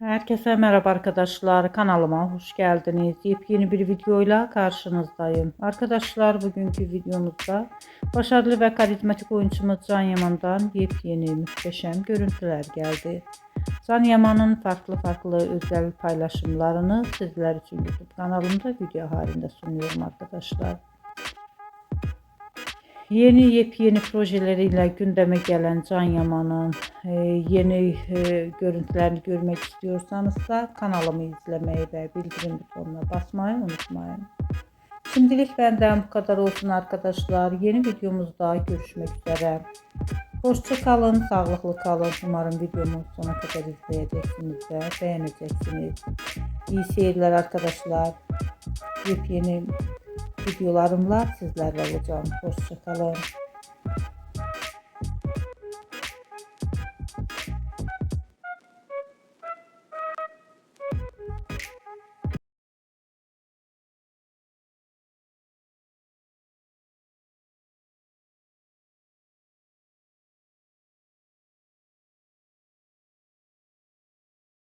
Herkese merhaba arkadaşlar. Kanalıma hoş geldiniz. Yepyeni bir videoyla karşınızdayım. Arkadaşlar bugünkü videomuzda başarılı ve karizmatik oyuncumuz Can Yaman'dan yepyeni muhteşem görüntüler geldi. Can Yaman'ın farklı özel paylaşımlarını sizler için YouTube kanalımda video halinde sunuyorum arkadaşlar. Yepyeni projeleriyle gündeme gelen Can Yaman'ın yeni görüntülerini görmek istiyorsanız da kanalımı izlemeyi ve bildirim butonuna basmayı unutmayın. Şimdilik benden bu kadar olsun arkadaşlar. Yeni videomuzda görüşmek üzere. Hoşça kalın, sağlıklı kalın. Umarım videomu sona kadar izleyeceksiniz ve beğeneceksiniz. İyi seyirler arkadaşlar. Yepyeni videolarımla sizlerle olacağım. Hoşça kalın.